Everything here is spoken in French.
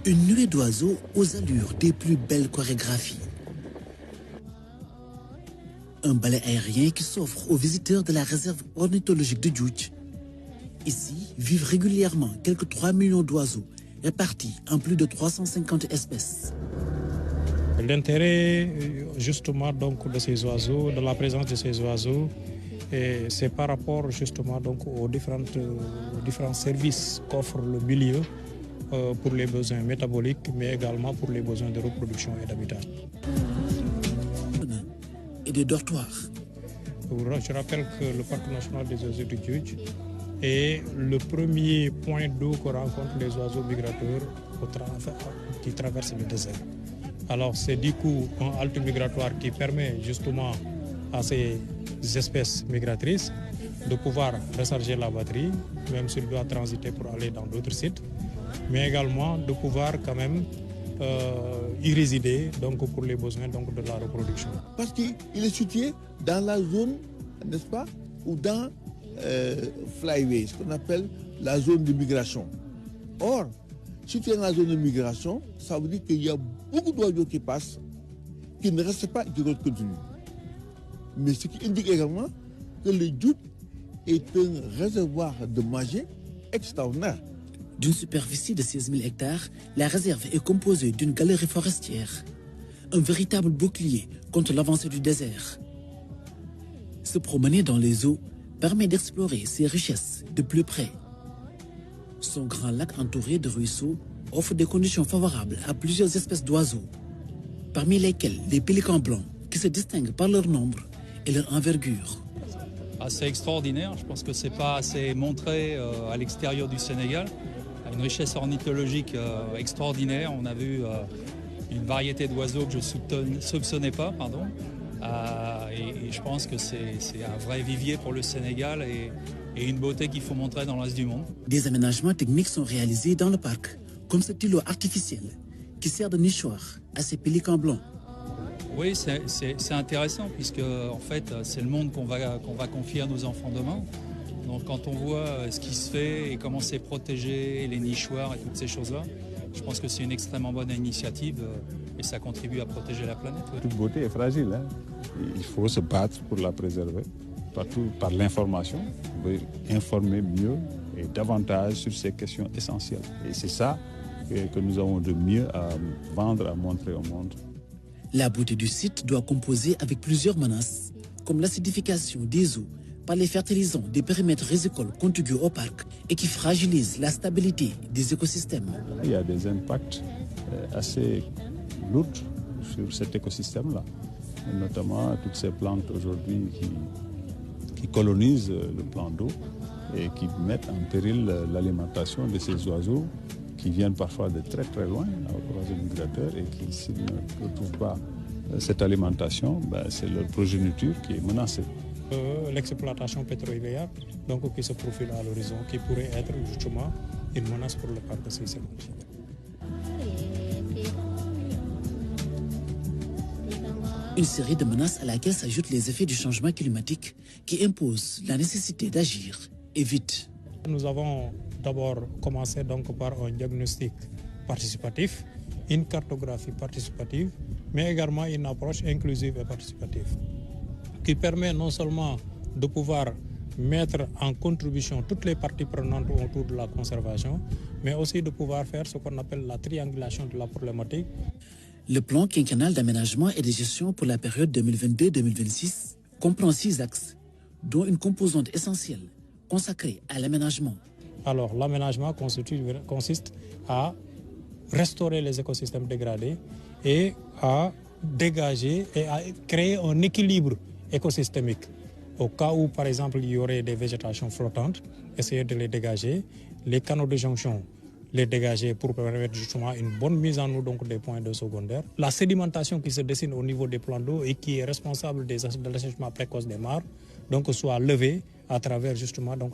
Une nuée d'oiseaux aux allures des plus belles chorégraphies. Un balai aérien qui s'offre aux visiteurs de la réserve ornithologique de Djoudj. Ici vivent régulièrement quelques 3 millions d'oiseaux répartis en plus de 350 espèces. L'intérêt justement donc de ces oiseaux, de la présence de ces oiseaux, c'est par rapport justement donc aux différents services qu'offre le milieu pour les besoins métaboliques, mais également pour les besoins de reproduction et d'habitat. Et des dortoirs. Je rappelle que le parc national des oiseaux de Djoudj est le premier point d'eau que rencontrent les oiseaux migrateurs qui traversent le désert. Alors c'est du coup un halte migratoire qui permet justement à ces espèces migratrices de pouvoir recharger la batterie, même s'il doit transiter pour aller dans d'autres sites, mais également de pouvoir quand même y résider donc pour les besoins donc, de la reproduction. Parce qu'il est situé dans la zone, n'est-ce pas, ou dans Flyway, ce qu'on appelle la zone de migration. Or, si tu es dans la zone de migration, ça veut dire qu'il y a beaucoup d'oiseaux qui passent, qui ne restent pas et qui continuent. Mais ce qui indique également que le Djoudj est un réservoir de manger extraordinaire. D'une superficie de 16 000 hectares, la réserve est composée d'une galerie forestière, un véritable bouclier contre l'avancée du désert. Se promener dans les eaux permet d'explorer ses richesses de plus près. Son grand lac entouré de ruisseaux offre des conditions favorables à plusieurs espèces d'oiseaux, parmi lesquels les pélicans blancs, qui se distinguent par leur nombre et leur envergure. C'est extraordinaire, je pense que ce n'est pas assez montré à l'extérieur du Sénégal. Une richesse ornithologique extraordinaire, on a vu une variété d'oiseaux que je ne soupçonnais pas. Et je pense que c'est un vrai vivier pour le Sénégal et une beauté qu'il faut montrer dans l'Est du monde. Des aménagements techniques sont réalisés dans le parc, comme cet îlot artificiel qui sert de nichoir à ces pélicans blancs. Oui, c'est intéressant puisque en fait c'est le monde qu'on va confier à nos enfants demain. Donc quand on voit ce qui se fait et comment c'est protégé, les nichoirs et toutes ces choses-là, je pense que c'est une extrêmement bonne initiative et ça contribue à protéger la planète. Oui. Toute beauté est fragile, hein. Il faut se battre pour la préserver, partout par l'information, on veut informer mieux et davantage sur ces questions essentielles. Et c'est ça que nous avons de mieux à vendre, à montrer au monde. La beauté du site doit composer avec plusieurs menaces, comme l'acidification des eaux par les fertilisants des périmètres rizicoles contigus au parc et qui fragilisent la stabilité des écosystèmes. Il y a des impacts assez lourds sur cet écosystème-là, notamment toutes ces plantes aujourd'hui qui colonisent le plan d'eau et qui mettent en péril l'alimentation de ces oiseaux qui viennent parfois de très très loin, oiseaux migrateurs, et qui, s'ils ne retrouvent pas cette alimentation, c'est leur progéniture qui est menacée. L'exploitation pétrolière donc, qui se profile à l'horizon, qui pourrait être justement une menace pour le parc de Seyssel. Une série de menaces à laquelle s'ajoutent les effets du changement climatique qui imposent la nécessité d'agir et vite. Nous avons d'abord commencé donc par un diagnostic participatif, une cartographie participative, mais également une approche inclusive et participative, qui permet non seulement de pouvoir mettre en contribution toutes les parties prenantes autour de la conservation, mais aussi de pouvoir faire ce qu'on appelle la triangulation de la problématique. Le plan quinquennal d'aménagement et de gestion pour la période 2022-2026 comprend 6 axes, dont une composante essentielle consacrée à l'aménagement. Alors l'aménagement consiste à restaurer les écosystèmes dégradés et à dégager et à créer un équilibre écosystémique. Au cas où, par exemple, il y aurait des végétations flottantes, essayer de les dégager, les canaux de jonction, les dégager pour permettre justement une bonne mise en eau donc des points d'eau secondaires. La sédimentation qui se dessine au niveau des plans d'eau et qui est responsable de l'assèchement précoce des mares, donc soit levée à travers justement donc